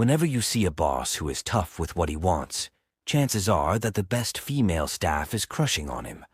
Whenever you see a boss who is tough with what he wants, chances are that the best female staff is crushing on him.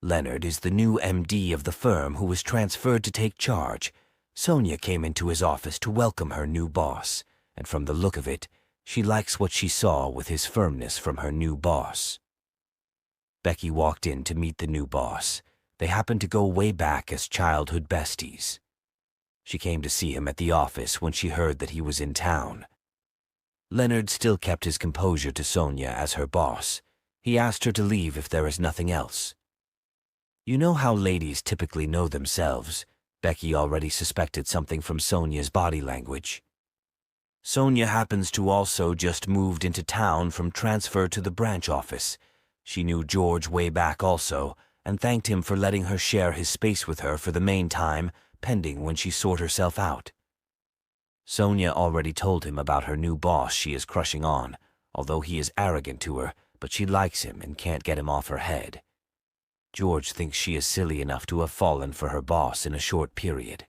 Leonard is the new MD of the firm who was transferred to take charge. Sonia came into his office to welcome her new boss, and from the look of it, she likes what she saw with his firmness from her new boss. Becky walked in to meet the new boss. They happened to go way back as childhood besties. She came to see him at the office when she heard that he was in town. Leonard still kept his composure to Sonia as her boss. He asked her to leave if there is nothing else. You know how ladies typically know themselves. Becky already suspected something from Sonia's body language. Sonia happens to also just moved into town from transfer to the branch office. She knew George way back also, and thanked him for letting her share his space with her for the main time, pending when she sort herself out. Sonia already told him about her new boss she is crushing on, although he is arrogant to her, but she likes him and can't get him off her head. George thinks she is silly enough to have fallen for her boss in a short period.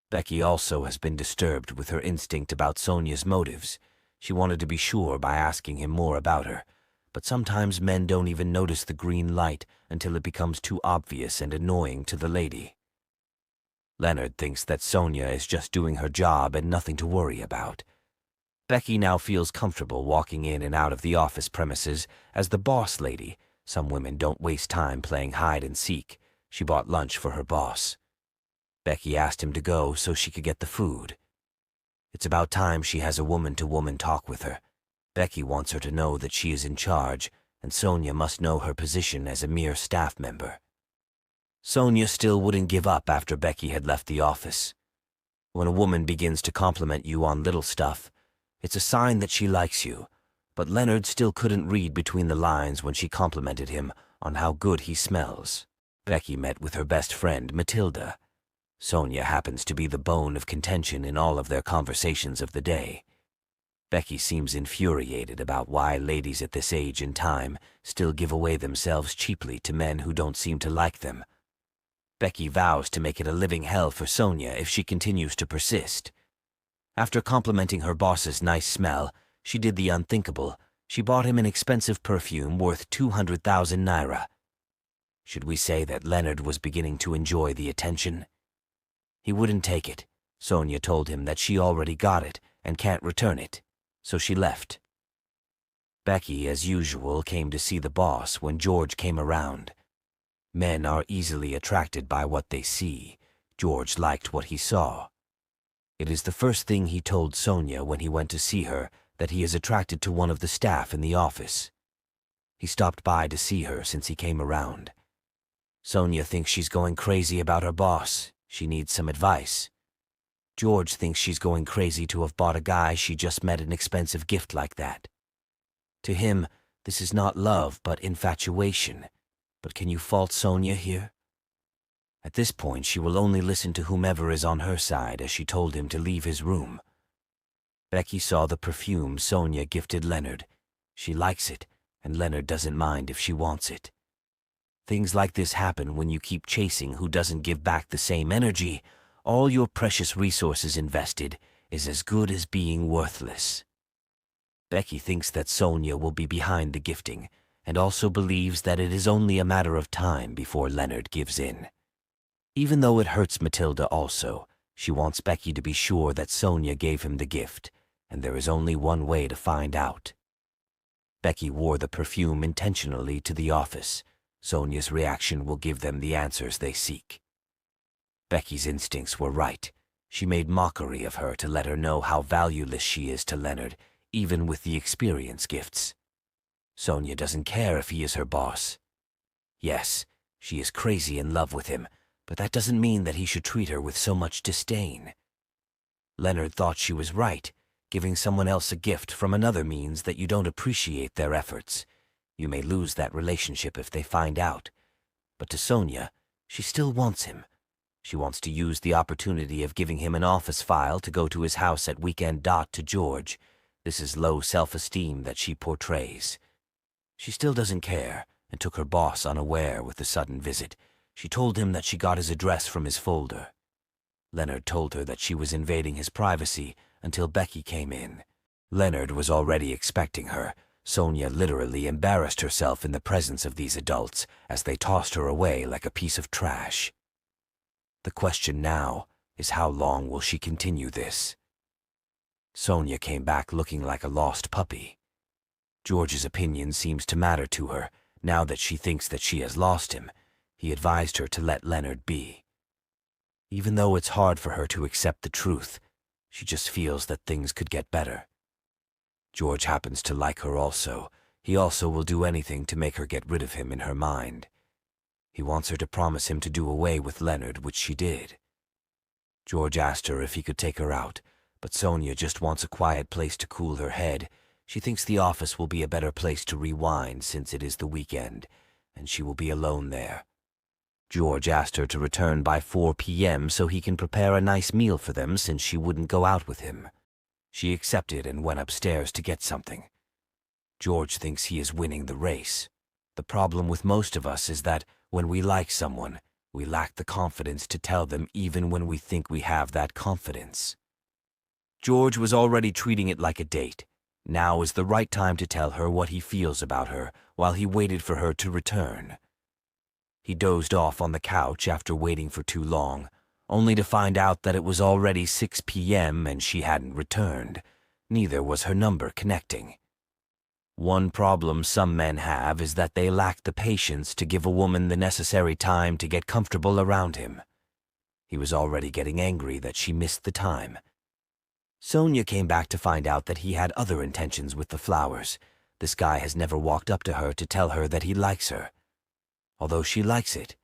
Becky also has been disturbed with her instinct about Sonia's motives. She wanted to be sure by asking him more about her, but sometimes men don't even notice the green light until it becomes too obvious and annoying to the lady. Leonard thinks that Sonia is just doing her job and nothing to worry about. Becky now feels comfortable walking in and out of the office premises as the boss lady. Some women don't waste time playing hide and seek. She bought lunch for her boss. Becky asked him to go so she could get the food. It's about time she has a woman-to-woman talk with her. Becky wants her to know that she is in charge, and Sonia must know her position as a mere staff member. Sonia still wouldn't give up after Becky had left the office. When a woman begins to compliment you on little stuff, it's a sign that she likes you, but Leonard still couldn't read between the lines when she complimented him on how good he smells. Becky met with her best friend, Matilda. Sonia happens to be the bone of contention in all of their conversations of the day. Becky seems infuriated about why ladies at this age and time still give away themselves cheaply to men who don't seem to like them. Becky vows to make it a living hell for Sonia if she continues to persist. After complimenting her boss's nice smell, she did the unthinkable. She bought him an expensive perfume worth 200,000 naira. Should we say that Leonard was beginning to enjoy the attention? He wouldn't take it. Sonia told him that she already got it and can't return it, so she left. Becky, as usual, came to see the boss when George came around. Men are easily attracted by what they see. George liked what he saw. It is the first thing he told Sonia when he went to see her, that he is attracted to one of the staff in the office. He stopped by to see her since he came around. Sonia thinks she's going crazy about her boss. She needs some advice. George thinks she's going crazy to have bought a guy she just met an expensive gift like that. To him, this is not love, but infatuation. But can you fault Sonia here? At this point, she will only listen to whomever is on her side as she told him to leave his room. Becky saw the perfume Sonia gifted Leonard. She likes it, and Leonard doesn't mind if she wants it. Things like this happen when you keep chasing who doesn't give back the same energy. All your precious resources invested is as good as being worthless. Becky thinks that Sonia will be behind the gifting, and also believes that it is only a matter of time before Leonard gives in. Even though it hurts Matilda also, she wants Becky to be sure that Sonia gave him the gift, and there is only one way to find out. Becky wore the perfume intentionally to the office. Sonia's reaction will give them the answers they seek. Becky's instincts were right. She made mockery of her to let her know how valueless she is to Leonard, even with the experience gifts. Sonia doesn't care if he is her boss. Yes, she is crazy in love with him, but that doesn't mean that he should treat her with so much disdain. Leonard thought she was right. Giving someone else a gift from another means that you don't appreciate their efforts. You may lose that relationship if they find out. But to Sonia, she still wants him. She wants to use the opportunity of giving him an office file to go to his house at weekend. To George. This is low self-esteem that she portrays. She still doesn't care, and took her boss unaware with the sudden visit. She told him that she got his address from his folder. Leonard told her that she was invading his privacy, until Becky came in. Leonard was already expecting her. Sonia literally embarrassed herself in the presence of these adults as they tossed her away like a piece of trash. The question now is, how long will she continue this? Sonia came back looking like a lost puppy. George's opinion seems to matter to her. Now that she thinks that she has lost him, he advised her to let Leonard be. Even though it's hard for her to accept the truth, she just feels that things could get better. George happens to like her also. He also will do anything to make her get rid of him in her mind. He wants her to promise him to do away with Leonard, which she did. George asked her if he could take her out, but Sonia just wants a quiet place to cool her head. She thinks the office will be a better place to rewind since it is the weekend, and she will be alone there. George asked her to return by 4 p.m. so he can prepare a nice meal for them since she wouldn't go out with him. She accepted and went upstairs to get something. George thinks he is winning the race. The problem with most of us is that when we like someone, we lack the confidence to tell them even when we think we have that confidence. George was already treating it like a date. Now is the right time to tell her what he feels about her while he waited for her to return. He dozed off on the couch after waiting for too long, only to find out that it was already 6 p.m. and she hadn't returned. Neither was her number connecting. One problem some men have is that they lack the patience to give a woman the necessary time to get comfortable around him. He was already getting angry that she missed the time. Sonia came back to find out that he had other intentions with the flowers. This guy has never walked up to her to tell her that he likes her. Although she likes it,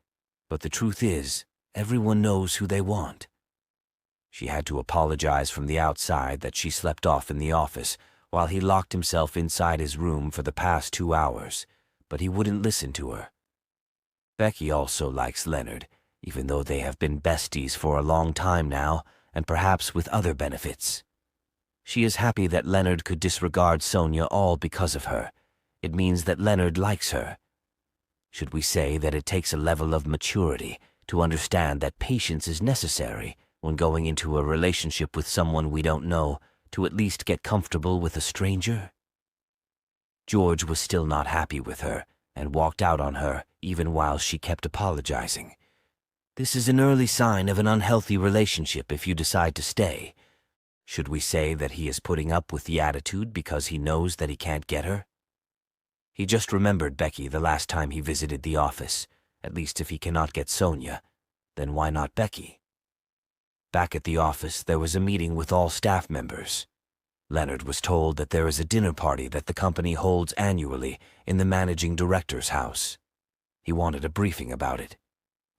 but the truth is, everyone knows who they want. She had to apologize from the outside that she slept off in the office while he locked himself inside his room for the past 2 hours, but he wouldn't listen to her. Becky also likes Leonard, even though they have been besties for a long time now, and perhaps with other benefits. She is happy that Leonard could disregard Sonia all because of her. It means that Leonard likes her. Should we say that it takes a level of maturity to understand that patience is necessary when going into a relationship with someone we don't know, to at least get comfortable with a stranger? George was still not happy with her and walked out on her even while she kept apologizing. This is an early sign of an unhealthy relationship if you decide to stay. Should we say that he is putting up with the attitude because he knows that he can't get her? He just remembered Becky the last time he visited the office. At least if he cannot get Sonia, then why not Becky? Back at the office, there was a meeting with all staff members. Leonard was told that there is a dinner party that the company holds annually in the managing director's house. He wanted a briefing about it.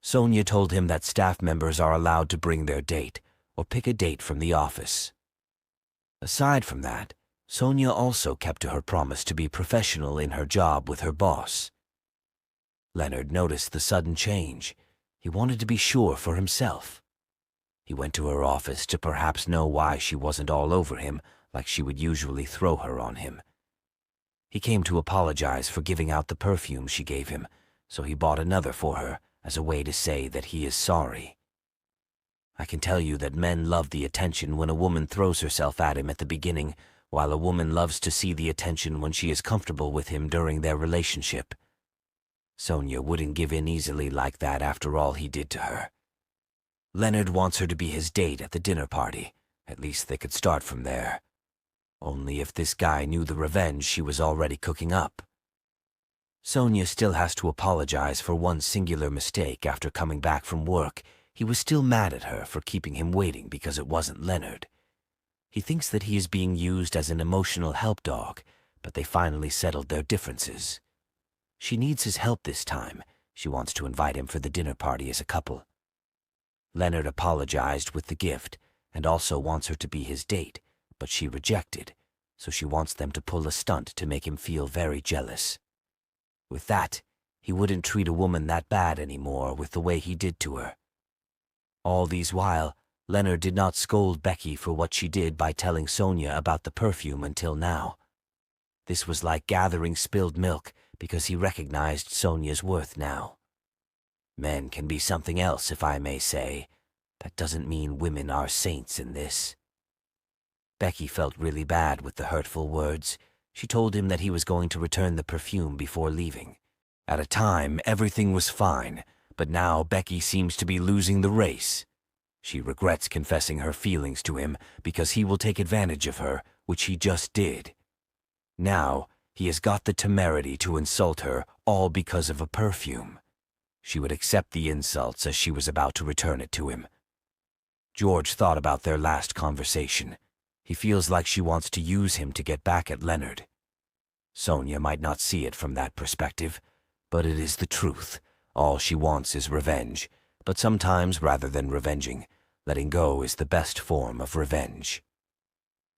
Sonia told him that staff members are allowed to bring their date or pick a date from the office. Aside from that, Sonia also kept to her promise to be professional in her job with her boss. Leonard noticed the sudden change. He wanted to be sure for himself. He went to her office to perhaps know why she wasn't all over him like she would usually throw her on him. He came to apologize for giving out the perfume she gave him, so he bought another for her as a way to say that he is sorry. I can tell you that men love the attention when a woman throws herself at him at the beginning, while a woman loves to see the attention when she is comfortable with him during their relationship. Sonia wouldn't give in easily like that after all he did to her. Leonard wants her to be his date at the dinner party. At least they could start from there. Only if this guy knew the revenge she was already cooking up. Sonia still has to apologize for one singular mistake after coming back from work. He was still mad at her for keeping him waiting because it wasn't Leonard. He thinks that he is being used as an emotional help dog, but they finally settled their differences. She needs his help this time. She wants to invite him for the dinner party as a couple. Leonard apologized with the gift and also wants her to be his date, but she rejected, so she wants them to pull a stunt to make him feel very jealous. With that, he wouldn't treat a woman that bad anymore with the way he did to her. All these while, Leonard did not scold Becky for what she did by telling Sonia about the perfume until now. This was like gathering spilled milk because he recognized Sonia's worth now. Men can be something else, if I may say. That doesn't mean women are saints in this. Becky felt really bad with the hurtful words. She told him that he was going to return the perfume before leaving. At a time, everything was fine, but now Becky seems to be losing the race. She regrets confessing her feelings to him because he will take advantage of her, which he just did. Now, he has got the temerity to insult her, all because of a perfume. She would accept the insults as she was about to return it to him. George thought about their last conversation. He feels like she wants to use him to get back at Leonard. Sonia might not see it from that perspective, but it is the truth. All she wants is revenge, but sometimes, rather than revenging, letting go is the best form of revenge.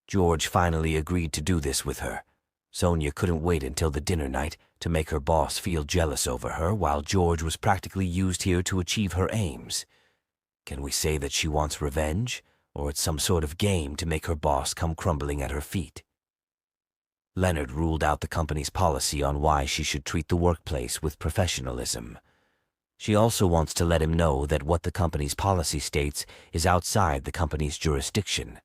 George finally agreed to do this with her. Sonia couldn't wait until the dinner night to make her boss feel jealous over her, while George was practically used here to achieve her aims. Can we say that she wants revenge, or it's some sort of game to make her boss come crumbling at her feet? Leonard ruled out the company's policy on why she should treat the workplace with professionalism. She also wants to let him know that what the company's policy states is outside the company's jurisdiction.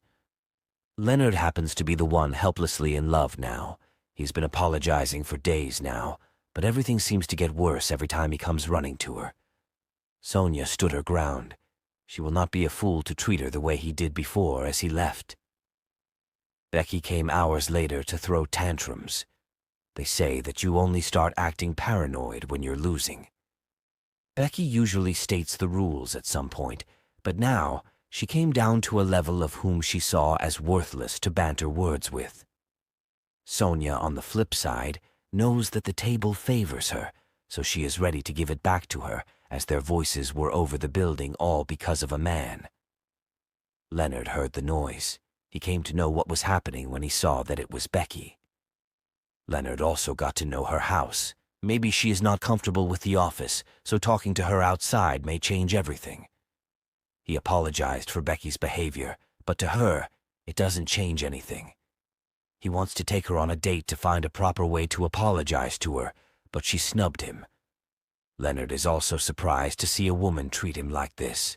Leonard happens to be the one helplessly in love now. He's been apologizing for days now, but everything seems to get worse every time he comes running to her. Sonia stood her ground. She will not be a fool to treat her the way he did before as he left. Becky came hours later to throw tantrums. They say that you only start acting paranoid when you're losing. Becky usually states the rules at some point, but now she came down to a level of whom she saw as worthless to banter words with. Sonia, on the flip side, knows that the table favors her, so she is ready to give it back to her, as their voices were over the building all because of a man. Leonard heard the noise. He came to know what was happening when he saw that it was Becky. Leonard also got to know her house. Maybe she is not comfortable with the office, so talking to her outside may change everything. He apologized for Becky's behavior, but to her, it doesn't change anything. He wants to take her on a date to find a proper way to apologize to her, but she snubbed him. Leonard is also surprised to see a woman treat him like this.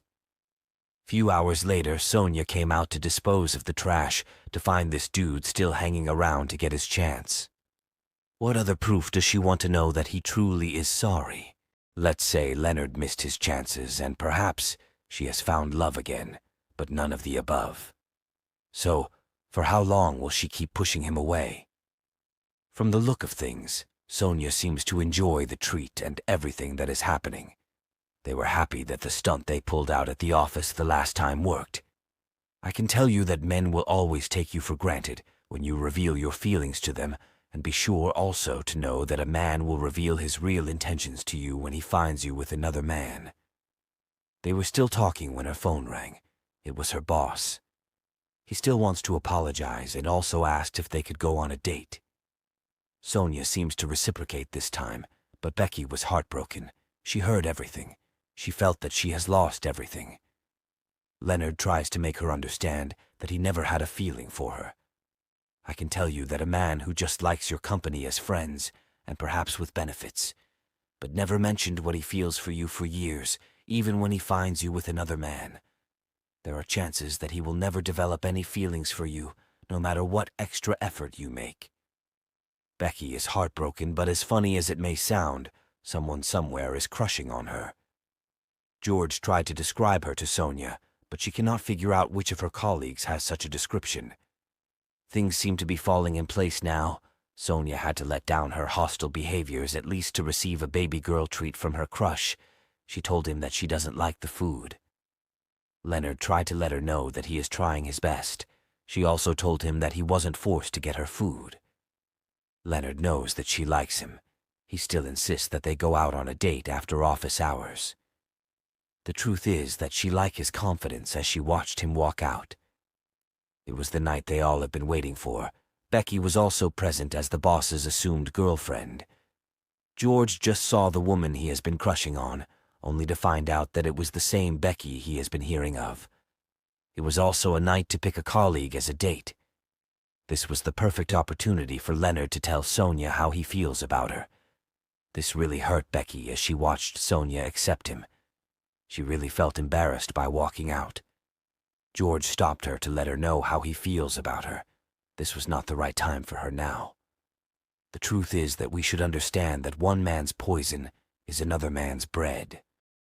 Few hours later, Sonia came out to dispose of the trash to find this dude still hanging around to get his chance. What other proof does she want to know that he truly is sorry? Let's say Leonard missed his chances and perhaps she has found love again, but none of the above. So, for how long will she keep pushing him away? From the look of things, Sonia seems to enjoy the treat and everything that is happening. They were happy that the stunt they pulled out at the office the last time worked. I can tell you that men will always take you for granted when you reveal your feelings to them, and be sure also to know that a man will reveal his real intentions to you when he finds you with another man. They were still talking when her phone rang. It was her boss. He still wants to apologize and also asked if they could go on a date. Sonia seems to reciprocate this time, but Becky was heartbroken. She heard everything. She felt that she has lost everything. Leonard tries to make her understand that he never had a feeling for her. I can tell you that a man who just likes your company as friends, and perhaps with benefits, but never mentioned what he feels for you for years, even when he finds you with another man. There are chances that he will never develop any feelings for you, no matter what extra effort you make. Becky is heartbroken, but as funny as it may sound, someone somewhere is crushing on her. George tried to describe her to Sonia, but she cannot figure out which of her colleagues has such a description. Things seem to be falling in place now. Sonia had to let down her hostile behaviors at least to receive a baby girl treat from her crush. She told him that she doesn't like the food. Leonard tried to let her know that he is trying his best. She also told him that he wasn't forced to get her food. Leonard knows that she likes him. He still insists that they go out on a date after office hours. The truth is that she liked his confidence as she watched him walk out. It was the night they all have been waiting for. Becky was also present as the boss's assumed girlfriend. George just saw the woman he has been crushing on, only to find out that it was the same Becky he has been hearing of. It was also a night to pick a colleague as a date. This was the perfect opportunity for Leonard to tell Sonia how he feels about her. This really hurt Becky as she watched Sonia accept him. She really felt embarrassed by walking out. George stopped her to let her know how he feels about her. This was not the right time for her now. The truth is that we should understand that one man's poison is another man's bread.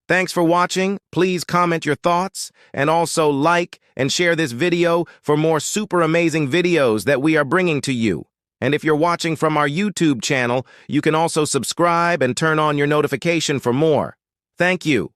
Thanks for watching. Please comment your thoughts and also like and share this video for more super amazing videos that we are bringing to you. And if you're watching from our YouTube channel, you can also subscribe and turn on your notification for more. Thank you.